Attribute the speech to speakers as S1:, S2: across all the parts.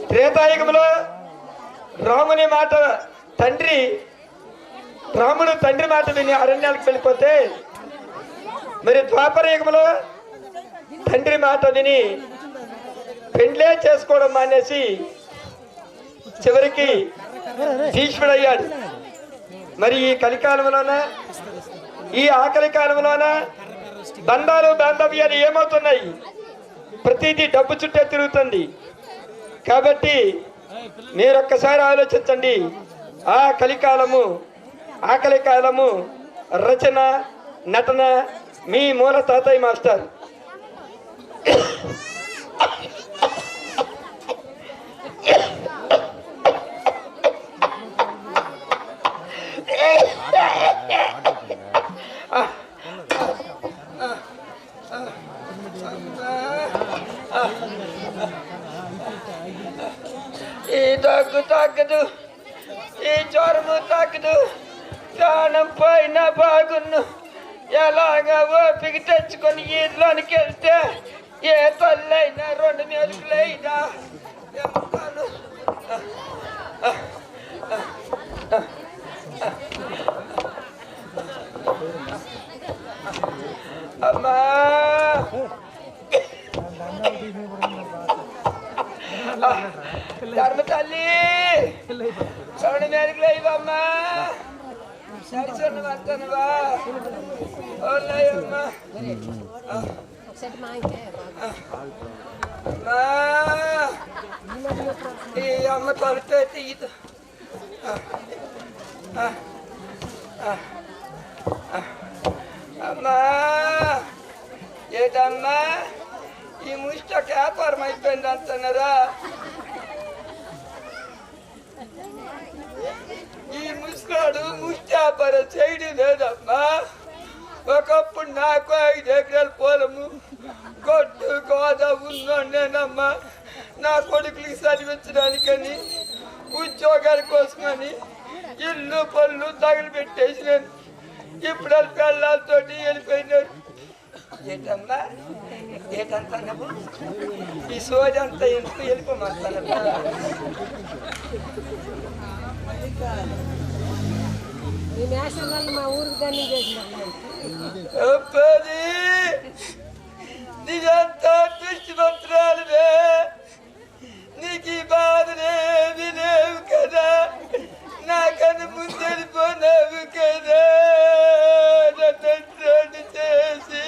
S1: త్రేతాయుగంలో రాముని మాట రాముడు తండ్రి మాట విని అరణ్యాలకు వెళ్ళిపోతే, మరి ద్వాపర యుగంలో తండ్రి మాట విని పెండ్లే చేసుకోవడం మానేసి చివరికి భీష్ముడయ్యాడు. మరి ఈ కలికాలంలోన, ఈ ఆకలి కాలంలోన బంధాలు బాంధవ్యాలు ఏమవుతున్నాయి? ప్రతిదీ డబ్బు చుట్టే తిరుగుతుంది. కాబట్టి మీరొక్కసారి ఆలోచించండి. ఆ కలికాలము, ఆకలి కాలము రచన, నటన మీ మూల తాతయ్య మాస్టర్. ఈ దగ్గు తగ్గదు, ఈ జ్వరము తగ్గదు, ప్రాణం పైన బాగున్ను. ఎలాగా ఓపిక తెచ్చుకొని ఈలోనికి వెళ్తే ఏ తల్లైనా 2 మెతుకులైనా ఎమ్ముతాను. అమ్మా ధర్మ తల్లి 2 మెతుకులైవమ్మా. సరిసొన్న వస్తానువా ఓళ్ళయ్యమ్మా. ఈ అమ్మ తొలితే తీయదు. అమ్మా ఏటమ్మా ఈ ముష్ట వ్యాపారం అయిపోయింది అంటున్నారా? ఈ ముస్లాడు ముష్టి వ్యాపారం చేయడం లేదమ్మా. ఒకప్పుడు నాకు 5 ఎకరాల పొలము, గొడ్డు గోద ఉన్నోనేనమ్మా. నా కొడుకులకి చదివించడానికని, ఉద్యోగాల కోసమని ఇల్లు పళ్ళు తగిలిపెట్టేసినాను. ఇప్పుడు వాళ్ళ పిల్లలతో వెళ్ళిపోయినారు. ఏటమ్మా ఏటంతా నువ్వు ఈ సోది అంతా ఎందుకు వెళ్ళిపోమంటానమ్మా?
S2: మా ఊరికి దాన్ని
S1: నీకంతా దృష్టిమంత్రాలువే, నీకు ఈ బాధలేవి లేవు కదా, నాకన్నా ముందు వెళ్ళిపోలేవు కదా. నన్ను చేసి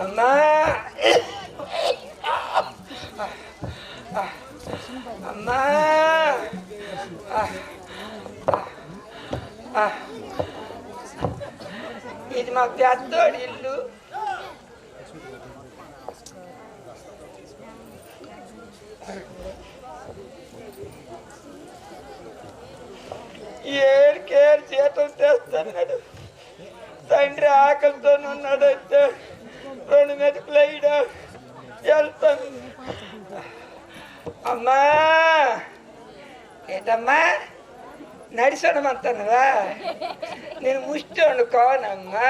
S1: అమ్మా అమ్మా ఇది మా పెద్దోడి ఇల్లు. ఏడు జీతం తెస్తున్నాడు. తండ్రి ఆకలితో ఉన్నాడైతే 2 మెతుకులు అయ్యా వెళ్తాను. అమ్మా ఏటమ్మా నడిచడమంటానువా? నేను ముష్టి వండుకోనమ్మా.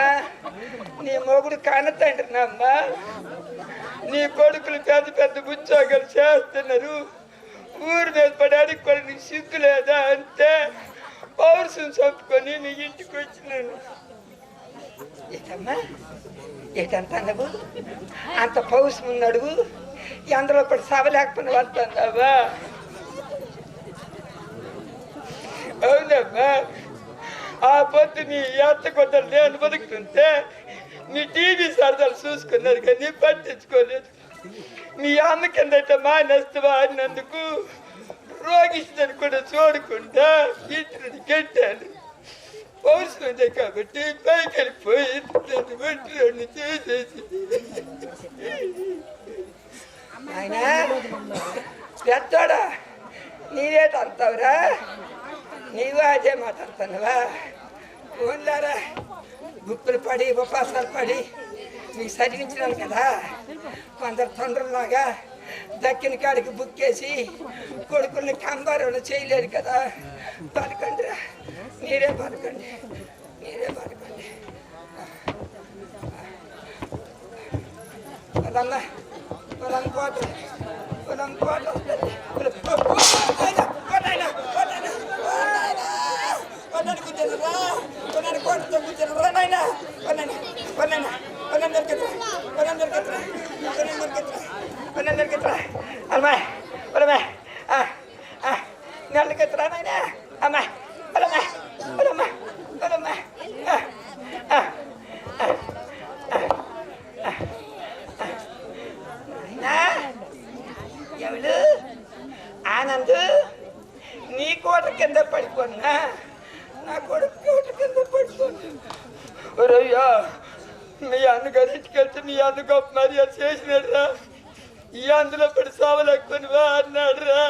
S1: నీ మొగుడు కనతండ్రినమ్మా. నీ కొడుకులు పెద్ద పెద్ద ఉద్యోగాలు చేస్తున్నారు. ఊరి మీద పడానికి కూడా నీకు సిగ్గు లేదా అంటే పౌరుషం చంపుకొని నీ ఇంటికి వచ్చినాను. ఏటమ్మా ఏటంతా నువ్వు అంత పౌరుషం ఉన్నాడు, అందులో పడి సభ లేకపోయినా వస్తావా? అవునమ్మా. ఆ పొద్దు నీ ఎంత కొద్దరు నేను బతుకుతుంటే నీ టీవీ సరదాలు చూసుకున్నారు కానీ పట్టించుకోలేదు. మీ అమ్మ కిందట మానేస్తావా అన్నందుకు రోగిస్తుందని కూడా చూడకుండా ఇంటిని కట్టాను. పౌరుషం ఉంది కాబట్టి పైకి వెళ్ళిపోయి ఒంటిని చేసేసి ఆయన పెద్దోడా నీవేట అంటావురా? నీవు అదే మాట అంటానువా? ఓన్లారా గుప్పులు పడి ఉపవాసాలు పడి నీకు చదివించినాను కదా. కొందరు తొందరలాగా దక్కిన కాడికి బుక్ చేసి కొడుకుల్ని కంబారంలో చేయలేరు కదా. బతకండి రా, మీరే బతకండి, మీరే బతకండి. అదన్నా పొలం కోట పొలం కోట కోటతో కూర్చోరా నాయన అమ్మాయి నెలకెత్తరా నాయన అమ్మాయి ఎవరు ఆనంద్ నీ కోట కింద పడిపోన్నా నా కొడుకు కోట కింద పడిపోన్నా ఒరయ్యా మీ అన్నగారు ఇంటికెళ్తే మీ అన్న గొప్ప మర్యాద చేసినాడు రా ఈ అందులో పడి సావలేకునివా అన్నాడు రా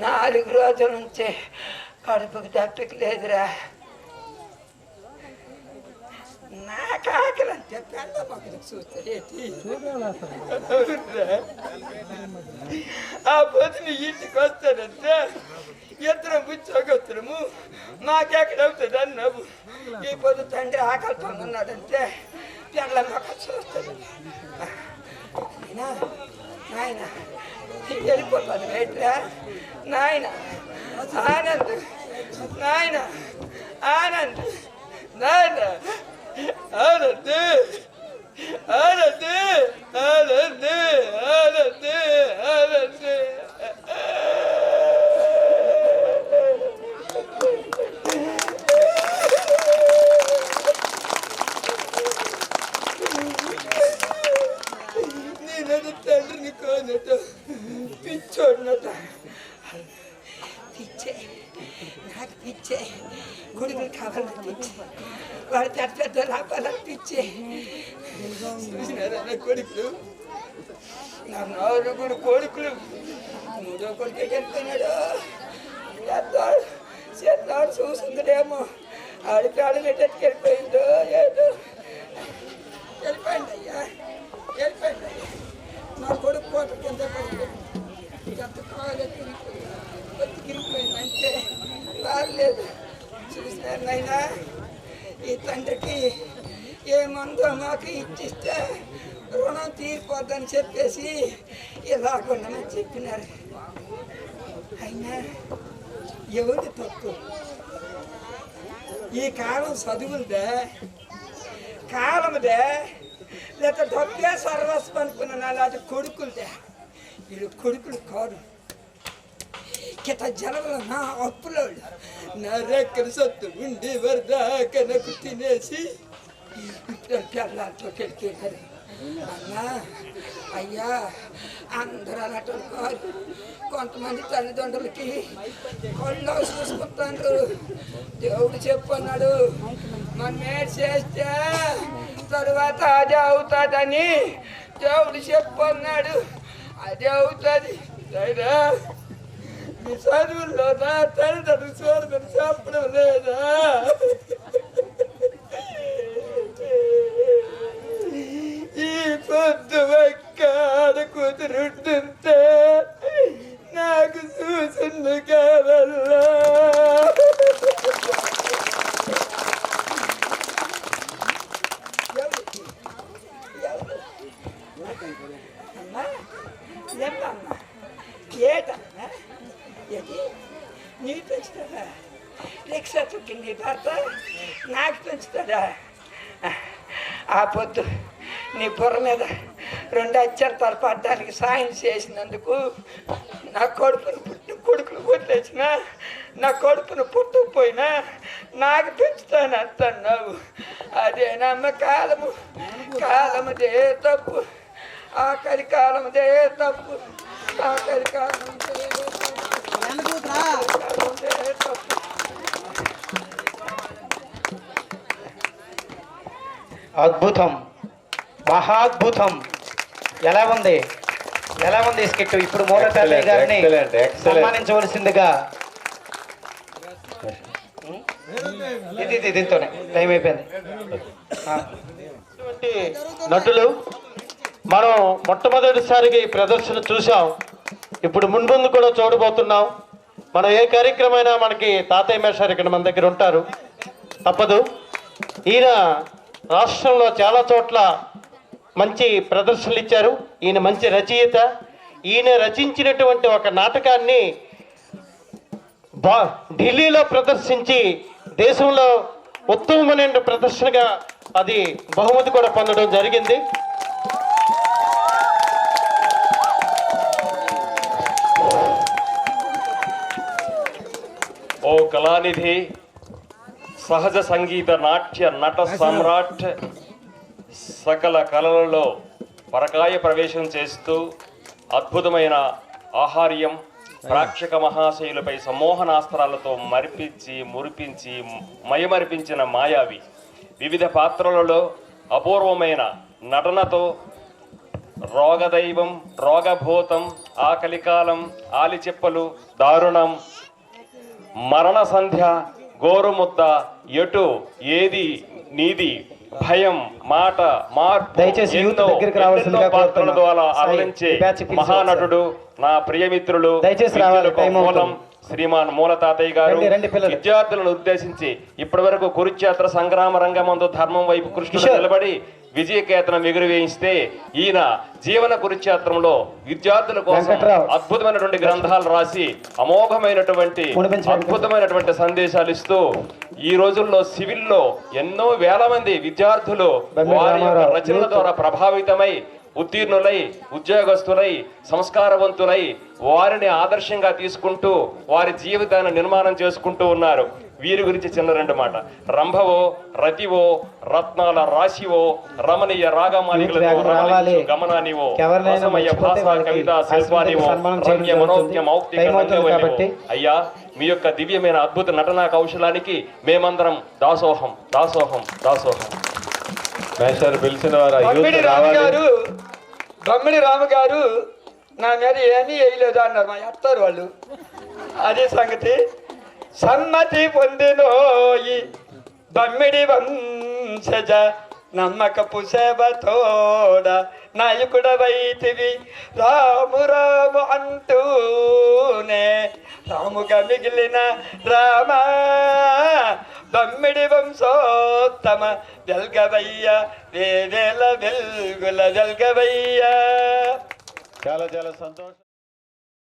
S1: 4 రోజుల నుంచి కడుపుకి దప్పికి లేదురా నాకు ఆకలి అంటే పెళ్ళ పక్కన చూస్తే ఆ పొద్దున ఇంటికి వస్తానంటే ఇద్దరం పుచ్చోగొత్తరము మాకెక్కడవుతుంది అన్నావు ఈ పొద్దు తండ్రి ఆకలితో ఉన్నాడంటే పెళ్ళ మొక్క చూస్తాడు నాయన వెళ్ళిపోతాను రైట్రా నాయన ఆనంద్ నాయన ఆనంద్ నాయన ఆనంద్ ఆనంద్ ఆనంద్ ఆనంద్ ఆనంద్ నేనది తండ్రిని కోనట పిచ్చోడినట పిచ్చే నాకు పిచ్చే కొడుకులు కావాలని పిచ్చే వాడు పెద్ద పెద్ద లాభాలని పిచ్చే చూసినారా నా కొడుకులు నా 4 కొడుకులు 3వ కొడుకు వెళ్ళిపోయినాడు చేస్తాడు చూసిందిలేమో ఆడిపాడు పెట్టేట్టుకు వెళ్ళిపోయిందో ఏదో వెళ్ళిపోయింది అయ్యా వెళ్ళిపోయింది అయ్యా నా కొడుకు కోట కింద పడిపోయింది ఎంత కావాలి తిరిగిపోయింది అంటే రాలేదు చూసినారు నైనా ఈ తండ్రికి ఏ మందో మాకు ఇచ్చిస్తే రుణం తీరిపోద్దని చెప్పేసి ఇలాగుండమని చెప్పినారు అయినా ఎవరి తప్పు ఈ కాలం చదువులదే కాలముదే లేక డబ్బే సర్వస్వం అనుకున్నా లేకపోతే కొడుకులదే వీళ్ళు కొడుకులు కాదు కిత జనంలో నా అప్పులోళ్ళు నా రెక్కల సొత్తు ఉండి వరదాక నాకు తినేసి పిల్లలతో వెళ్ళిపోయినారు అన్నా అయ్యా అందరూ అలాంటి కాదు కొంతమంది తల్లిదండ్రులకి కళ్ళు చూసుకుంటారు దేవుడు చెప్పన్నాడు మనం ఏం చేస్తే తరువాత అదే అవుతుందని దేవుడు చెప్పన్నాడు అదే అవుతుంది అయినా మీ చదువుల్లో నా తల్లిదండ్రులు చూడమని చెప్పడం లేదా ఈ పొద్దు ఒక్కడ కుదురుంటుంటే నాకు చూసింది కావల్లా ఏమన్నా ఏటన్నా ఏది నీ పెంచుతాడా రిక్షా చుట్టి నీ భర్త నాకు పెంచుతాడా ఆ పొద్దు నీ బుర్ర మీద 2 అత్యర్థాలు పడ్డానికి సాయం చేసినందుకు నా కొడుకును కొట్టేసిన నా కొడుకును పుట్టుకుపోయినా నాకు పెంచుతాను అంటున్నావు అదేనమ్మ కాలముదే తప్పు ఆఖరి కాలముదే తప్పు ఆఖరి కాలముదే తప్పు
S3: అద్భుతం మహాద్భుతం ఎలా ఉంది స్కిట్ ఇప్పుడు మూలతల్లి గారిని సన్మానించవలసిందిగా దీంతోనే టైం అయిపోయింది
S4: నటులు మనం మొట్టమొదటిసారిగా ఈ ప్రదర్శన చూసాం ఇప్పుడు ముందు కూడా చూడబోతున్నాం మనం ఏ కార్యక్రమైనా మనకి తాతయ్య మేషారు ఇక్కడ మన దగ్గర ఉంటారు తప్పదు ఈయన రాష్ట్రంలో చాలా చోట్ల మంచి ప్రదర్శనలు ఇచ్చారు. ఈయన మంచి రచయిత. ఈయన రచించినటువంటి ఒక నాటకాన్ని ఢిల్లీలో ప్రదర్శించి దేశంలో ఉత్తమమైన ప్రదర్శనగా అది బహుమతి కూడా పొందడం జరిగింది.
S5: ఓ కళానిధి, సహజ సంగీత నాట్య నట సమ్రాట్, సకల కళలలో పరకాయ ప్రవేశం చేస్తూ అద్భుతమైన ఆహార్యం ప్రేక్షక మహాశయులపై సమ్మోహనాస్త్రాలతో మురిపించి మయమరిపించిన మాయావి. వివిధ పాత్రలలో అపూర్వమైన నటనతో రోగదైవం, రోగభూతం, ఆకలికాలం, ఆలిచెప్పలు, దారుణం, మరణ సంధ్య, గోరుముద్ద, ఎటు ఏది నీది, భయం, మాట, మార్పు,
S3: దయచేసి యూత్
S5: ఎన్నో
S3: దగ్గరికి రావాల్సిందిగా
S5: పాత్రల ద్వారా
S3: కోరుతున్నాం.
S5: అలరించే
S3: ఈ బ్యాచ్ పిలిచి
S5: మహానటుడు, నా ప్రియమిత్రులు,
S3: దయచేసి రావాలి,
S5: విద్యలకు
S3: టైం
S5: మూలం
S3: అవుతుంది.
S5: శ్రీమాన్ మూల తాతయ్య గారు
S3: రండి పిల్లలు.
S5: విద్యార్థులను ఉద్దేశించి ఇప్పటి వరకు కురుక్షేత్ర సంగ్రామ రంగమందు ధర్మం వైపు కృష్ణుడు
S3: కిషోర్.
S5: నిలబడి విజయకేతనం ఎగురవేయిస్తే ఈయన జీవన కురుక్షేత్రంలో విద్యార్థుల కోసం
S3: వెంకట్రావు.
S5: అద్భుతమైనటువంటి గ్రంథాలు రాసి అమోఘమైనటువంటి
S3: మునిపించు వెంకట్రావు.
S5: అద్భుతమైనటువంటి సందేశాలు ఇస్తూ ఈ రోజుల్లో సివిల్లో ఎన్నో వేల మంది విద్యార్థులు
S3: బెమ్మె
S5: వారి యొక్క
S3: రామారావు.
S5: రచనల ద్వారా ప్రభావితమై ఉత్తీర్ణులై ఉద్యోగస్తులై సంస్కారవంతులై వారిని ఆదర్శంగా తీసుకుంటూ వారి జీవితాన్ని నిర్మాణం చేసుకుంటూ ఉన్నారు. వీరి గురించి చిన్న రెండు మాట. రంభవో, రతివో, రత్నాల రాశివో, రమణీయ రాగమాలికలతో రమణించు గమనానివో, రసమయ భాష కవిత శిల్పానివో, రమ్య మనోజ్ఞ మౌక్తిక రంగవల్లివో. అయ్యా, మీ యొక్క దివ్యమైన అద్భుత నటనా కౌశలానికి మేమందరం దాసోహం దాసోహం దాసోహం.
S4: మేషారు పిలిచిన వారు
S1: బొమ్మిడి రాము గారు నా మీద ఏమీ వేయలేదు అన్నారు మా అత్తారు వాళ్ళు. అది సంగతి. సమ్మతి పొందినోయి బమ్మిడి వంశజ, నమ్మకపు సేవతోడ నాయకుడవైతివి, రాము రాము అంటూనే రాముగా మిగిలిన రామా, బమ్మిడి వంశోత్తమ వెల్గవయ్య, వేవేల వెల్గుల వెల్గవయ్య.
S4: చాలా చాలా సంతోషం.